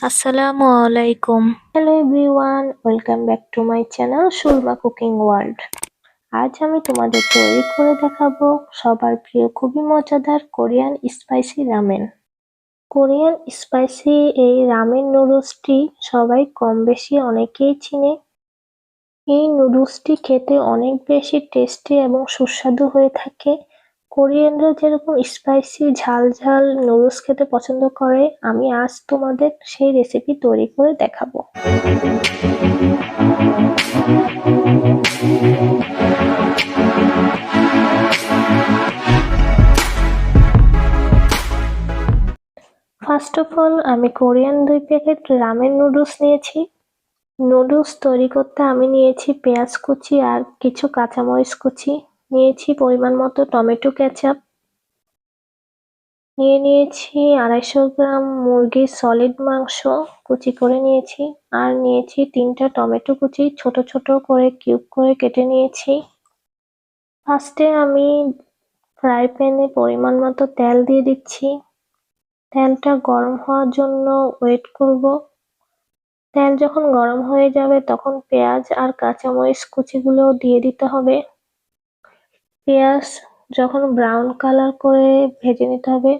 আসসালামু আলাইকুম। Hello everyone, welcome back to my channel Surma cooking world. আজ আমি তোমাদের তৈরি করে দেখাবো সবার প্রিয় খুবই মজাদার Korean spicy ramen. Korean spicy এই রামেন নুডলসটি সবাই কম বেশি অনেকেই চিনে। এই নুডলসটি খেতে অনেক বেশি টেস্টি এবং সুস্বাদু হয়ে থাকে। কোরিয়ানরা যেরকম স্পাইসি ঝাল ঝাল নুডলস খেতে পছন্দ করে, আমি আজ তোমাদের সেই রেসিপি তৈরি করে দেখাবো। ফার্স্ট অফ অল আমি কোরিয়ান 2 প্যাকেট রামেন নুডলস নিয়েছি। নুডলস তৈরি করতে আমি নিয়েছি পেঁয়াজ কুচি আর কিছু কাঁচামরিচ কুচি, নিয়েছি পরিমাণ মতো টমেটো কেচাপ, নিয়েছি 250 গ্রাম মুরগির সলিড মাংস কুচি করে নিয়েছি, আর নিয়েছি 3টা টমেটো কুচি ছোট ছোট করে কিউব করে কেটে নিয়েছি। ফার্স্টে আমি ফ্রাই প্যানে পরিমাণ মতো তেল দিয়ে দিচ্ছি। তেলটা গরম হওয়ার জন্য ওয়েট করব। তেল যখন গরম হয়ে যাবে তখন পেঁয়াজ আর কাঁচামরিচ কুচিগুলো দিয়ে দিতে হবে। পেঁয়াজ যখন ব্রাউন কালার করে ভেজে নিতে হবে।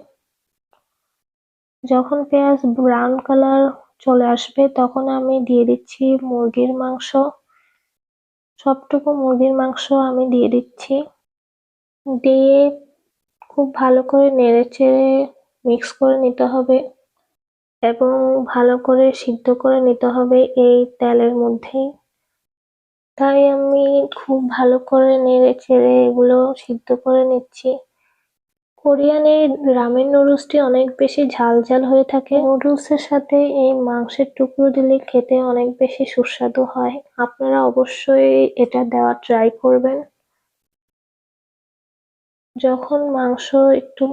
যখন পেঁয়াজ ব্রাউন কালার চলে আসবে তখন আমি দিয়ে দিচ্ছি মুরগির মাংস। সবটুকু মুরগির মাংস আমি দিয়ে দিচ্ছি। দিয়ে খুব ভালো করে নেড়েচেড়ে মিক্স করে নিতে হবে এবং ভালো করে সিদ্ধ করে নিতে হবে এই তেলের মধ্যেই। তাই আমি খুব ভালো করে নেড়েচেড়ে এগুলো সিদ্ধ করে নিচ্ছি। কোরিয়ান এই রামেন নুডলসটি অনেক বেশি ঝাল ঝাল হয়ে থাকে। নুডলসের সাথে এই মাংসের টুকরো দিলে খেতে অনেক বেশি সুস্বাদু হয়। আপনারা অবশ্যই এটা দেওয়ার ট্রাই করবেন। যখন মাংস একটু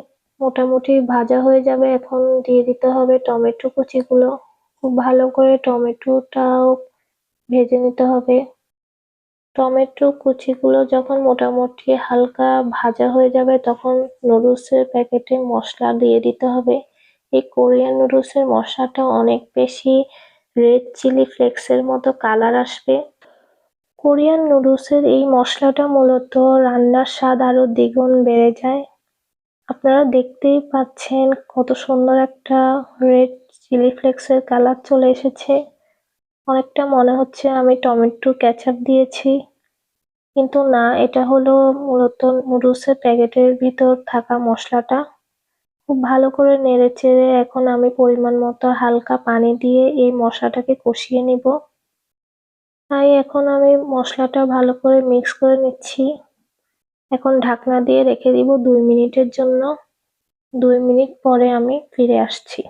মোটামুটি ভাজা হয়ে যাবে এখন দিয়ে দিতে হবে টমেটো কুচিগুলো। খুব ভালো করে টমেটোটাও ভেজে নিতে হবে। টমেটো কুচিগুলো যখন মোটামুটি হালকা ভাজা হয়ে যাবে তখন নুডলসের প্যাকেটে মশলা দিয়ে দিতে হবে। এই কোরিয়ান নুডলসের মশলাটা অনেক বেশি রেড চিলি ফ্লেক্সের মতো কালার আসবে। কোরিয়ান নুডলসের এই মশলাটা মূলত রান্নার স্বাদ আরো দ্বিগুণ বেড়ে যায়। আপনারা দেখতেই পাচ্ছেন কত সুন্দর একটা রেড চিলি ফ্লেক্সের কালার চলে এসেছে। অনেকটা মনে হচ্ছে আমি টমেটো কেচাপ দিয়েছি, কিন্তু না, এটা হলো মূলত নুডলসের প্যাকেটের ভিতর থাকা মশলাটা। খুব ভালো করে নেড়েচেড়ে এখন আমি পরিমাণ মতো হালকা পানি দিয়ে এই মশলাটাকে কষিয়ে নিব। তাই এখন আমি মশলাটা ভালো করে মিক্স করে নিচ্ছি। এখন ঢাকনা দিয়ে রেখে দিব 2 মিনিটের জন্য। 2 মিনিট পরে আমি ফিরে আসছি।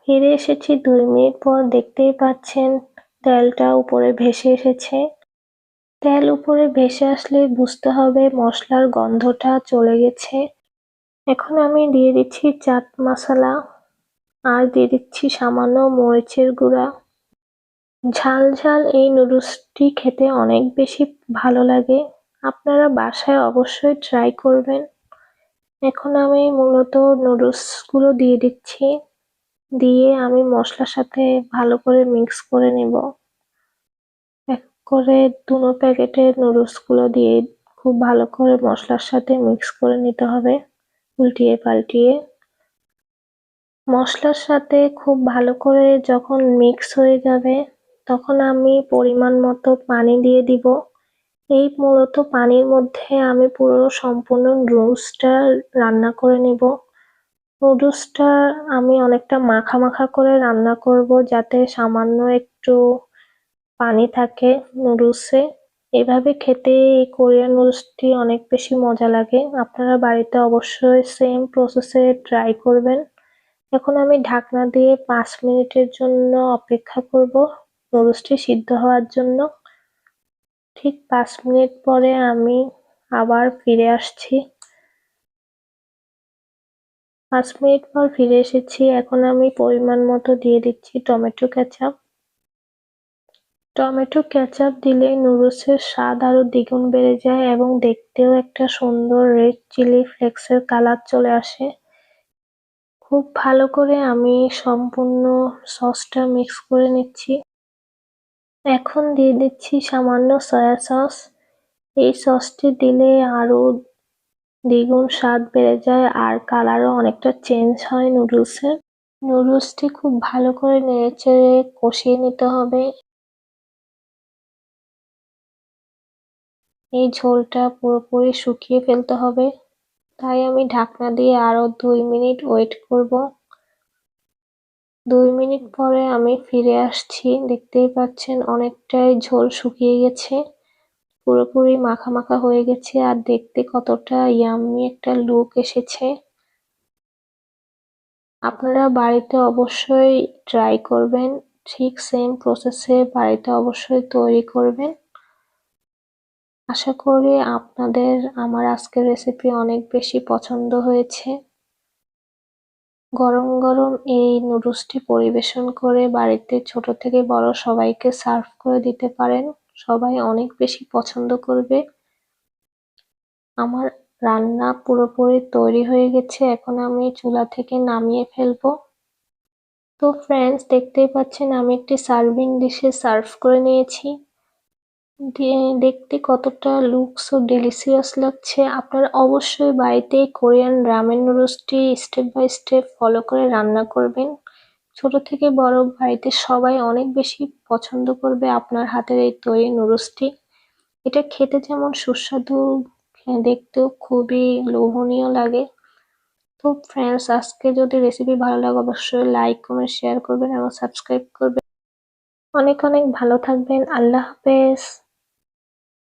ফিরে এসেছি 2 মিনিট পর। দেখতেই পাচ্ছেন তেলটা উপরে ভেসে এসেছে। তেল উপরে ভেসে আসলে বুঝতে হবে মশলার গন্ধটা চলে গেছে। এখন আমি দিয়ে দিচ্ছি চাট মশলা আর দিয়ে দিচ্ছি সামান্য মরিচের গুঁড়া। ঝাল ঝাল এই নুডলসটি খেতে অনেক বেশি ভালো লাগে। আপনারা বাসায় অবশ্যই ট্রাই করবেন। এখন আমি মূলত নুডলসগুলো দিয়ে দিচ্ছি। দিয়ে আমি মশলার সাথে ভালো করে মিক্স করে নেব। এক করে দুনো প্যাকেটের নুডলসগুলো দিয়ে খুব ভালো করে মশলার সাথে মিক্স করে নিতে হবে, উল্টিয়ে পাল্টিয়ে। মশলার সাথে খুব ভালো করে যখন মিক্স হয়ে যাবে তখন আমি পরিমাণ মতো পানি দিয়ে দিব। এই মূলত পানির মধ্যে আমি পুরো সম্পূর্ণ নুডলসটা রান্না করে নিব। নুডলসটা আমি অনেকটা মাখা মাখা করে রান্না করব যাতে সামান্য একটু পানি থাকে নুডলসে। এভাবে খেতে এই কোরিয়ান নুডলসটি অনেক বেশি মজা লাগে। আপনারা বাড়িতে অবশ্যই সেম প্রসেসে ট্রাই করবেন। এখন আমি ঢাকনা দিয়ে 5 মিনিটের জন্য অপেক্ষা করব নুডলসটি সিদ্ধ হওয়ার জন্য। ঠিক 5 মিনিট পরে আমি আবার ফিরে আসছি। 5 মিনিট পর ফিরে এসেছি। এখন আমি পরিমাণ মতো দিয়ে দিচ্ছি টমেটো কেচাপ। টমেটো কেচাপ দিলে নুডলসের স্বাদ আরো দ্বিগুণ বেড়ে যায় এবং দেখতেও একটা সুন্দর রেড চিলি ফ্লেক্সের কালার চলে আসে। খুব ভালো করে আমি সম্পূর্ণ সসটা মিক্স করে নিচ্ছি। এখন দিয়ে দিচ্ছি সামান্য সয়া সস। এই সসটি দিলে আরো দ্বিগুণ স্বাদ বেড়ে যায় আর কালারও অনেকটা চেঞ্জ হয় নুডলসের। নুডলসটি খুব ভালো করে নেড়েচেড়ে কষিয়ে নিতে হবে। এই ঝোলটা পুরোপুরি শুকিয়ে ফেলতে হবে, তাই আমি ঢাকনা দিয়ে আরো 2 মিনিট ওয়েট করব। 2 মিনিট পরে আমি ফিরে আসছি। দেখতেই পাচ্ছেন অনেকটাই ঝোল শুকিয়ে গেছে, পুরোপুরি মাখা মাখা হয়ে গেছে আর দেখতে কতটা ইয়াম্মি একটা লুক এসেছে। আপনারা বাড়িতে অবশ্যই ট্রাই করবেন, ঠিক সেম প্রসেসে বাড়িতে অবশ্যই তৈরি করবেন। আশা করি আপনাদের আমার আজকের রেসিপি অনেক বেশি পছন্দ হয়েছে। গরম গরম এই নুডলসটি পরিবেশন করে বাড়িতে ছোট থেকে বড় সবাইকে সার্ভ করে দিতে পারেন, সবাই অনেক বেশি পছন্দ করবে। আমার রান্না পুরোপুরি তৈরি হয়ে গেছে, এখন আমি চুলা থেকে নামিয়ে ফেলবো। তো ফ্রেন্ডস, দেখতেই পাচ্ছেন আমি একটি সার্ভিং ডিশে সার্ভ করে নিয়েছি। দেখতে কতটা লুকস ও ডেলিসিয়াস লাগছে। আপনারা অবশ্যই বাড়িতে কোরিয়ান রামেন নুডলসটি স্টেপ বাই স্টেপ ফলো করে রান্না করবেন। ছোট থেকে বড় বাড়িতে সবাই অনেক বেশি পছন্দ করবে আপনার হাতের এই তৈরি নুডলসটি। এটা খেতে যেমন সুস্বাদু, দেখতেও খুবই লোভনীয় লাগে। তো ফ্রেন্ডস, আজকে যদি রেসিপি ভালো লাগে অবশ্যই লাইক, কমেন্ট, শেয়ার করবেন এবং সাবস্ক্রাইব করবেন। অনেক অনেক ভালো থাকবেন। আল্লাহ হাফেজ।